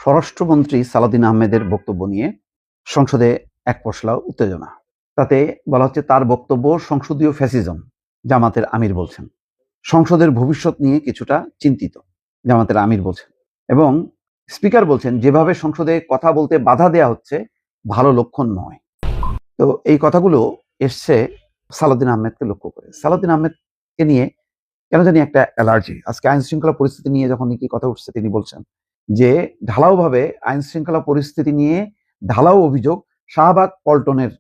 স্বরাষ্ট্রমন্ত্রী সালাউদ্দিন আহমেদের বক্তব্য নিয়ে সংসদে এক পশলা উত্তেজনা। তাতে বলা হচ্ছে তার বক্তব্য সংসদীয় ফ্যাসিজম। জামাতের আমির বলছেন সংসদের ভবিষ্যৎ নিয়ে কিছুটা চিন্তিত। জামাতের আমির বলছেন এবং স্পিকার বলছেন যেভাবে সংসদে কথা বলতে বাধা দেয়া হচ্ছে ভালো লক্ষণ নয়। তো এই কথাগুলো এসছে সালাউদ্দিন আহমেদকে লক্ষ্য করে। সালাউদ্দিন আহমেদকে নিয়ে কেন জানি একটা অ্যালার্জি। আজকে আইন শৃঙ্খলা পরিস্থিতি নিয়ে যখন কি কথা উঠছে তিনি বলছেন যে ঢালাওভাবে আইন শৃঙ্খলা পরিস্থিতি নিয়ে ঢালাও অভিযোগ শাহবাগ পল্টনের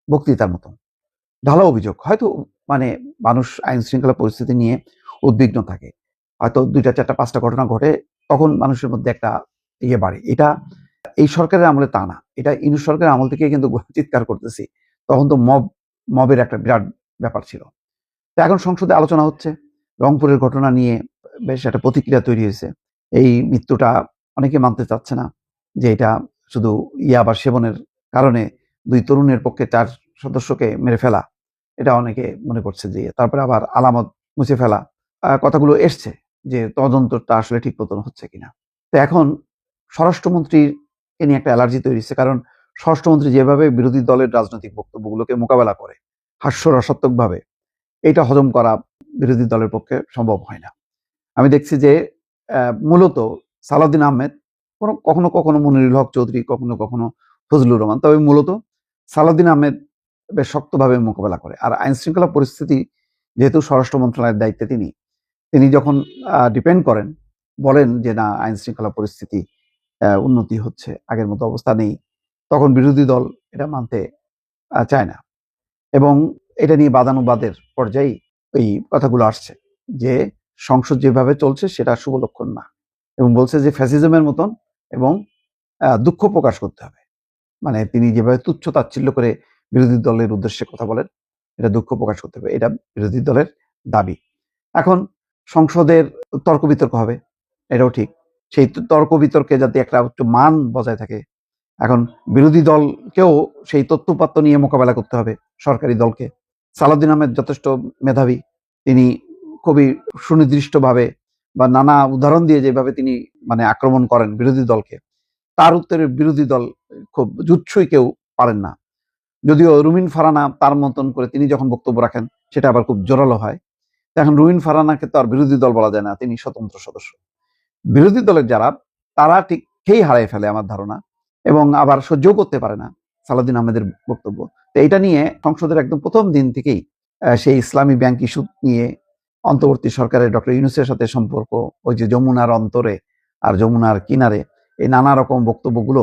বক্তৃতার মতো ঢালাও অভিযোগ। হয়তো মানে মানুষ আইন শৃঙ্খলা পরিস্থিতি নিয়ে উদ্বিগ্ন থাকে, হয়তো 2টা 4টা 5টা ঘটনা ঘটে, তখন মানুষের মধ্যে একটা ইয়ে বাড়ে। এটা এই সরকারের আমলে তা না, এটা ইউনূস সরকারের আমল থেকে কিন্তু চিৎকার করতেছি। তখন তো মবের একটা বিরাট ব্যাপার ছিল। তো এখন সংসদে আলোচনা হচ্ছে, রংপুরের ঘটনা নিয়ে বেশ একটা প্রতিক্রিয়া তৈরি হয়েছে। এই মৃত্যুটা অনেকে মানতে চাচ্ছে না যে এটা শুধু ইয়াবা সেবনের কারণে 2 তরুণের পক্ষে 4 সদস্যকে মেরে ফেলা, এটা অনেকে মনে করছে যে তারপরে আবার আলামত মুছে ফেলা কথাগুলো এসছে যে তদন্তটা আসলে ঠিক মতন হচ্ছে কিনা। তো এখন স্বরাষ্ট্রমন্ত্রীর এ নিয়ে একটা অ্যালার্জি তৈরি হচ্ছে, কারণ স্বরাষ্ট্রমন্ত্রী যেভাবে বিরোধী দলের রাজনৈতিক বক্তব্যগুলোকে মোকাবেলা করে হাস্যরসাত্মকভাবে, এটা হজম করা বিরোধী দলের পক্ষে সম্ভব হয় না। আমি দেখছি যে মূলত সালাউদ্দিন আহমেদ কখনো কখনো মনিরুল হক চৌধুরী, কখনো কখনো ফজলুর রহমান, তবে মূলত সালাউদ্দিন আহমেদ বেশ শক্তভাবে মোকাবেলা করে। আর আইন শৃঙ্খলা পরিস্থিতি যেহেতু স্বরাষ্ট্র মন্ত্রণালয়ের দায়িত্বে তিনি যখন ডিপেন্ড করেন, বলেন যে না আইন শৃঙ্খলা পরিস্থিতি উন্নতি হচ্ছে, আগের মতো অবস্থা নেই, তখন বিরোধী দল এটা মানতে চায় না এবং এটা নিয়ে বাদানুবাদের পর্যায়ে এই কথাগুলো আসছে যে সংসদ যেভাবে চলছে সেটা শুভ লক্ষণ না, এবং বলছে যে ফ্যাসিজমের মতন, এবং দুঃখ প্রকাশ করতে হবে। মানে তিনি যেভাবে তুচ্ছ তাচ্ছিল্য করে বিরোধী দলের উদ্দেশ্যে কথা বলেন, এটা দুঃখ প্রকাশ করতে হবে, এটা বিরোধী দলের দাবি। এখন সংসদের তর্ক বিতর্ক হবে, এটাও ঠিক। সেই তর্ক বিতর্কে যাতে একটা একটু মান বজায় থাকে, এখন বিরোধী দলকেও সেই তথ্যপাত্য নিয়ে মোকাবেলা করতে হবে সরকারি দলকে। সালাউদ্দিন আহমেদ যথেষ্ট মেধাবী, তিনি খুবই সুনির্দিষ্টভাবে বা নানা উদাহরণ দিয়ে যেভাবে তিনি মানে আক্রমণ করেন বিরোধী দলকে, তার উত্তরে বিরোধী দল খুব জুৎসই কেউ পারেন না। যদিও রুমিন ফারহানা তার মতন করে তিনি যখন বক্তব্য রাখেন সেটা আবার খুব জোরালো হয়। এখন রুমিন ফারহানাকে তো আর বিরোধী দল বলা যায় না, তিনি স্বতন্ত্র সদস্য। বিরোধী দলের যারা, তারা ঠিক খেই হারাই ফেলে আমার ধারণা, এবং আবার সহ্যও করতে পারে না সালাউদ্দিন আহমেদের বক্তব্য। তো এটা নিয়ে সংসদের একদম প্রথম দিন থেকেই সেই ইসলামী ব্যাংক ইস্যু নিয়ে অন্তর্বর্তী সরকারের ডক্টর ইউনূসের সাথে সম্পর্ক, ওই যে যমুনার অন্তরে আর যমুনার কিনারে, এই নানা রকম বক্তব্যগুলো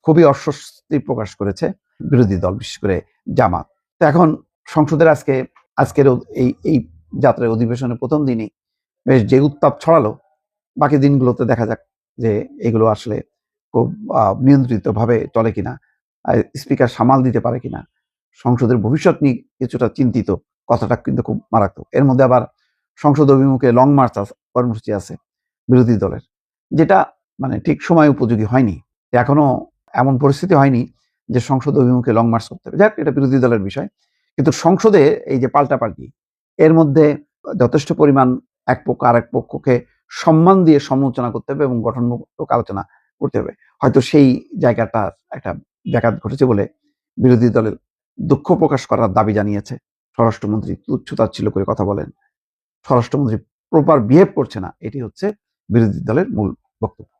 খুবই অস্বস্তি প্রকাশ করেছে বিরোধী দল, বিশেষ করে জামাত। তো এখন সংসদের আজকের এই যাত্রার অধিবেশনের প্রথম দিনই বেশ যে উত্তাপ ছড়ালো, বাকি দিনগুলোতে দেখা যাক যে এগুলো আসলে খুব নিয়ন্ত্রিতভাবে চলে কিনা, স্পিকার সামাল দিতে পারে কিনা। সংসদের ভবিষ্যৎ নিয়ে কিছুটা চিন্তিত, কথাটা কিন্তু খুব মারাত্মক। এর মধ্যে আবার সংসদ অভিমুখে লং মার্চ কর্মসূচি আছে বিরোধী দলের, যেটা মানে ঠিক সময় উপযোগী হয়নি। এখনো এমন পরিস্থিতি হয়নি যে সংসদ অভিমুখে লং মার্চ করতে হবে। যাক, এটা বিরোধী দলের বিষয়, কিন্তু সংসদে এই যে পাল্টাপাল্টি, এর মধ্যে যথেষ্ট পরিমাণ এক পক্ষ আর এক পক্ষকে সম্মান দিয়ে সমালোচনা করতে হবে এবং গঠনমূলক আলোচনা করতে হবে। হয়তো সেই জায়গাটা একটা ব্যাঘাত ঘটেছে বলে বিরোধী দলের দুঃখ প্রকাশ করার দাবি জানিয়েছে। স্বরাষ্ট্রমন্ত্রী তুচ্ছ-তাচ্ছিল্য করে কথা বলেন, স্বরাষ্ট্রমন্ত্রী প্রপার বিহেভ করছে না, এটি হচ্ছে বিরোধী দলের মূল বক্তব্য।